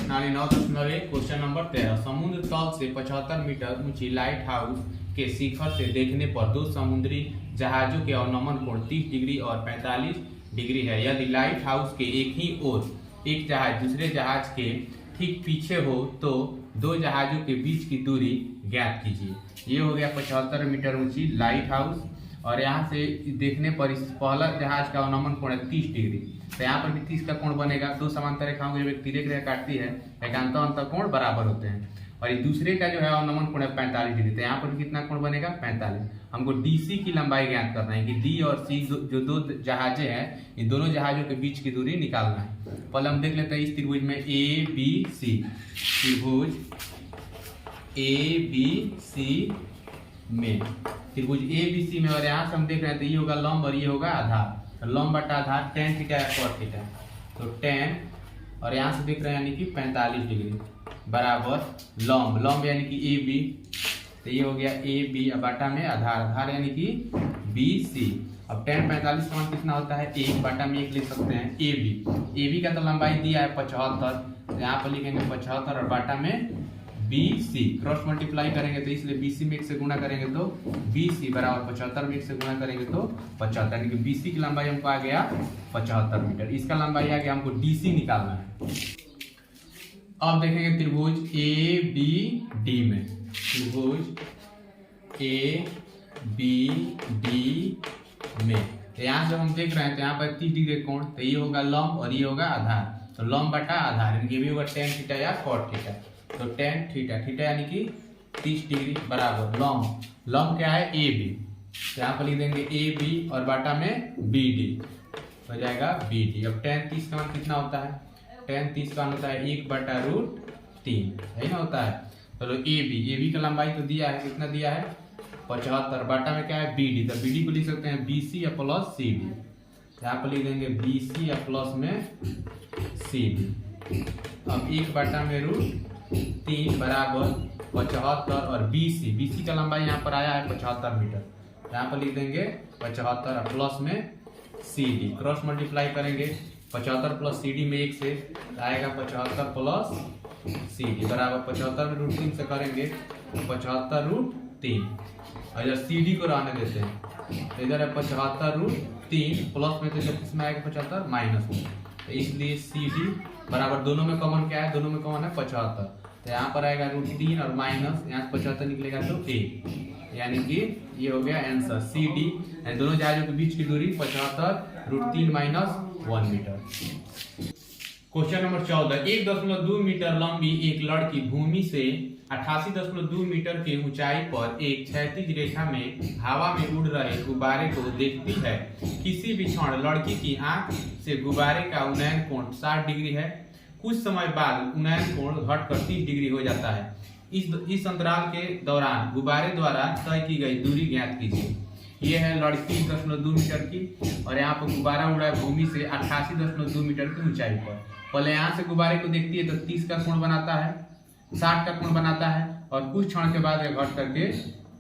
प्रश्नावली 9.1 question number 13। समुद्र तल से 75 मीटर ऊंची लाइट हाउस के शिखर से देखने पर दो समुद्री जहाजों के अवनमन कोण 30 डिग्री और 45 डिग्री है। यदि लाइट हाउस के एक ही ओर एक जहाज दूसरे जहाज के ठीक पीछे हो तो दो जहाजों के बीच की दूरी ज्ञात कीजिए। ये हो गया 75 मीटर ऊंची लाइट हाउस और यहाँ से देखने पर इस पहला जहाज का अवनमन कोण है 30 डिग्री। तो यहाँ पर भी 30 का कोण बनेगा। दो समांतर रेखाओं को जब एक तिर्यक रेखा काटती है एकांतर अंतर कोण बराबर होते हैं। और ये दूसरे का जो है अवनमन कोण है 45 डिग्री। तो यहाँ पर भी कितना कोण बनेगा 45। हमको डीसी की लंबाई ज्ञात करना है कि डी और सी जो दो जहाजें हैं इन दोनों जहाजों के बीच की दूरी निकालना है। पहले हम देख लेते हैं इस त्रिभुज में ए बी सी, त्रिभुज ए बी सी में त्रिभुज ए बी सी में, और यहाँ से हम देख रहे हैं तो ये होगा लंब और ये होगा आधार। तो लंब बटा आधार tan थीटा या cos थीटा, तो tan और यहाँ से देख रहे हैं यानी कि 45 डिग्री बराबर लंब, लंब यानी कि ए बी, तो ये हो गया ए बी बटा में आधार, आधार यानी कि बी सी। अब tan 45 का मान कितना होता है 1 बटा में 1 लिख सकते हैं ए बी का तो लंबाई दिया है 75, तो यहाँ पर लिखेंगे 75 और बटा में बी सी, क्रॉस मल्टीप्लाई करेंगे तो इसलिए बी सी में 1 से गुणा करेंगे तो बी सी बराबर 75 में 1 से गुणा करेंगे तो 75, यानी कि बी सी की लंबाई हमको आ गया 75 मीटर। इसका लंबाई आ गया, हमको डी सी निकालना है। अब देखेंगे त्रिभुज ए बी डी में, त्रिभुज ए बी डी में तो यहाँ जब हम देख रहे हैं तो यहाँ पर 30 डिग्री कोण, तो ये होगा लंब और ये होगा आधार, तो लंब बटा आधार यानी कि ये भी होगा tan थीटा या cot थीटा, तो tan थीटा, थीटा यानी कि 30 डिग्री बराबर लंब, लंब क्या है ए बी, तो यहाँ पर लिख देंगे ए बी और बाटा में बी डी हो जाएगा बी डी। अब tan 30 का मान कितना होता है, tan 30 का मान होता है 1/√3, यही ना होता है। चलो ए बी का लंबाई तो दिया है, कितना दिया है 75, बाटा में क्या है बी डी, तो बी डी को लिख सकते हैं बी सी या प्लस सी डी, यहाँ पर लिख देंगे बी सी या प्लस में सी डी। अब 1/√3 बराबर 75 और बी सी का लंबाई यहाँ पर आया है 75 मीटर, यहाँ पर लिख देंगे 75 और प्लस में सी डी, क्रॉस मल्टीप्लाई करेंगे 75 प्लस सी डी में 1 से आएगा 75 प्लस सी डी बराबर 75 में √3 से करेंगे 75√3 और इधर सी डी को रहने देते हैं, तो इधर है 75√3 प्लस में, तो इधर किसमें आएगा 75 माइनस में, तो इसलिए सी डी बराबर दोनों में कॉमन क्या है, दोनों में कॉमन है 75, तो यहाँ पर आएगा √3 और माइनस यहाँ से 75 निकलेगा तो ए, यानी कि ये हो गया आंसर सी डी, दोनों जहाजों के बीच की दूरी 75 √3 - 1 मीटर। क्वेश्चन नंबर 14, 1.2 मीटर लंबी एक लड़की भूमि से 88.2 मीटर की ऊंचाई पर एक क्षैतिज रेखा में हवा में उड़ रहे गुब्बारे को देखती है। किसी भी क्षण लड़की की आंख से गुब्बारे का उन्नयन कोण 60 डिग्री है। कुछ समय बाद उन्नयन कोण घटकर 30 डिग्री हो जाता है। इस अंतराल के दौरान गुब्बारे द्वारा तय की गई दूरी ज्ञात कीजिए। ये है लड़की 1.2 मीटर की और यहाँ पर गुब्बारा उड़ा है भूमि से 88.2 मीटर की ऊंचाई पर। पहले यहाँ से गुब्बारे को देखती है तो 30 का कोण बनाता है, 60 का कोण बनाता है और कुछ क्षण के बाद घट करके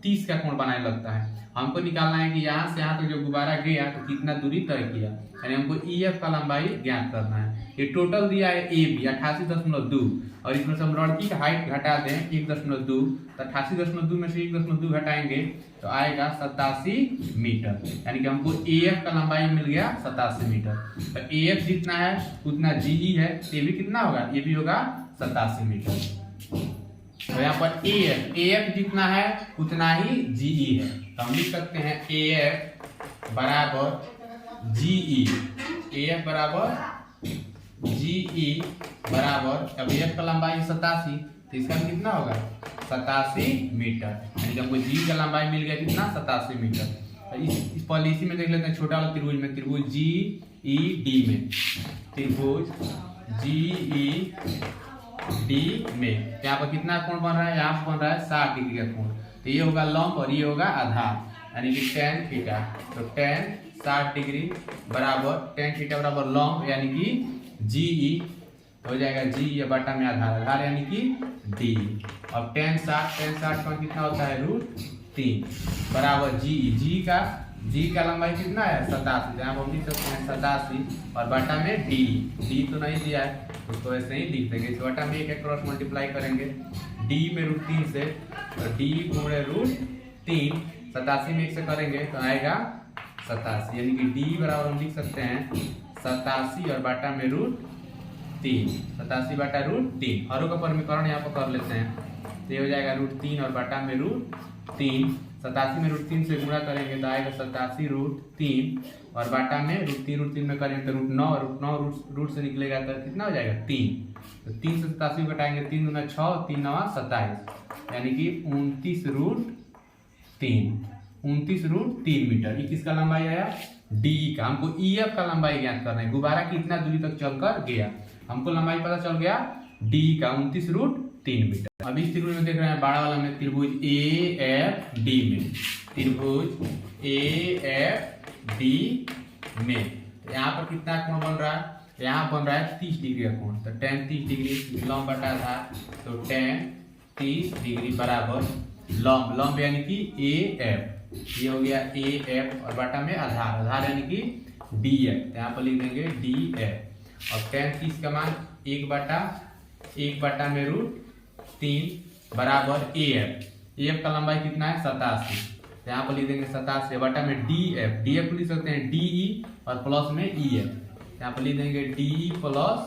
30 का कोण बनाने लगता है। हमको निकालना है कि यहाँ से यहाँ तक जो गुब्बारा गया तो कितना दूरी तय किया, यानी हमको EF का लंबाई ज्ञात करना है। ये टोटल दिया है ए बी 88.2 और इसमें से हम लड़की का हाइट घटा दें 1.2, तो 88.2 में से 1.2 घटाएंगे तो आएगा 87 मीटर, यानी कि हमको EF का लंबाई मिल गया 87 मीटर। तो EF जितना है उतना GE है, ये भी कितना होगा, ये भी होगा 87 मीटर। तो यहाँ पर AF जितना है उतना ही GE है, तो हम लिख सकते हैं AF बराबर GE, AF बराबर GE बराबर, अब AF का लंबाई 87 तो इसका कितना होगा 87 मीटर, यानी कि हमको GE का लंबाई मिल गया कितना 87 मीटर। इस पॉलिसी में देख लेते हैं छोटा वाला त्रिभुज में, त्रिभुज GED में, त्रिभुज GED में यहाँ पर कितना कोण बन रहा है, यहाँ पर बन रहा है 60 डिग्री का कोण, तो ये होगा लंब और ये होगा आधार, यानी कि tan थीटा, तो tan 60 डिग्री बराबर tan थीटा बराबर लंब यानी कि GE हो जाएगा GE बटा में आधार, आधार यानी कि D। अब tan 60 का कितना होता है √3 बराबर GE का लंबाई कितना है 87, यहाँ पर हम लिख सकते हैं 87 और बटा में D तो नहीं दिया है, उसको ऐसे ही लिख देंगे। इस बटा में 1 क्रॉस मल्टीप्लाई करेंगे डी में √3 से, तो डी गुणे √3 87 में 1 से करेंगे तो आएगा 87, यानी कि डी बराबर हम लिख सकते हैं 87 और बाटा में √3, 87 बाटा √3। हरों का परमीकरण यहाँ पर कर लेते हैं, तो ये हो जाएगा √3 और बाटा में √3। 87 में √3 से गुणा करेंगे तो आएगा 87 √3 और बाटा में √3 में करेंगे तो √9 रूट से निकलेगा तो कितना हो जाएगा 3। तो 3 से 87 घटाएंगे, 3 दूना 6, 3 नवा 27, यानी कि 29√3 मीटर। ये किसका लंबाई आया? डी का। हमको EF का लंबाई ज्ञात करना है, गुब्बारा कितना दूरी तक चलकर गया। हमको लंबाई पता चल गया डी का 29√3 मीटर। अभी इस त्रिभुज में देख रहे हैं बड़ा वाला में त्रिभुज AFD में, त्रिभुज AFD में यहाँ पर कितना कोण बन रहा है? यहाँ बन रहा है 30 डिग्री का कोण, तो tan 30 डिग्री लंब बटा आधार, तो tan 30 डिग्री बराबर लंब यानी कि AF, ये हो गया AF और बाटा में आधार यानी कि DF, यहाँ पर लिख देंगे DF। और tan 30 का मान 1 बटा में √3 बराबर AF का लंबाई कितना है? 87, तो यहाँ पर लिख देंगे 87 बटा में DF को लिख सकते हैं DE और प्लस में EF, यहाँ पर लिख देंगे DE plus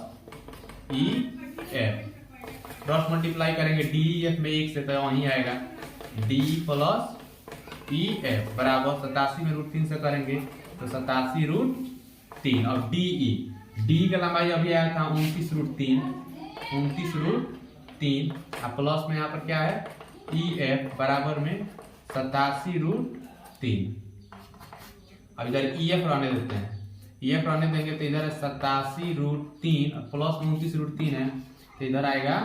EF। Cross multiply करेंगे DEF में 1 से, तो वहीं आएगा DE प्लस EF बराबर 87 में √3 से करेंगे तो 87√3 और DE का लंबाई अभी आया था 29√3 और प्लस में यहाँ पर क्या है EF बराबर में 87√3। अब इधर EF रहने देते हैं, EF रहने देंगे तो इधर 87√3 प्लस में 29√3 है, तो इधर आएगा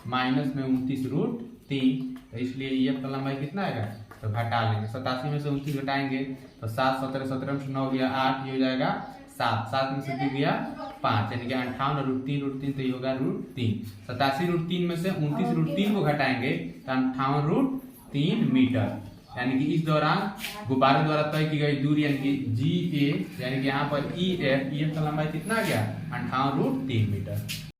माइनस में 29√3, तो इसलिए EF का लंबाई कितना आएगा? तो घटा लेंगे, 87 में से 29 घटाएंगे तो 7 17 17 में से 9 गया 8, ये हो जाएगा 7 में से 2 गया 5, यानी कि 58√3 तो ये होगा √3। 87√3 में से 29√3 को घटाएंगे तो 58√3 मीटर, यानी कि इस दौरान गुब्बारे द्वारा तय की गई दूरी यानी कि GA, यानी कि यहाँ पर EF का लंबाई कितना गया? 58√3 मीटर।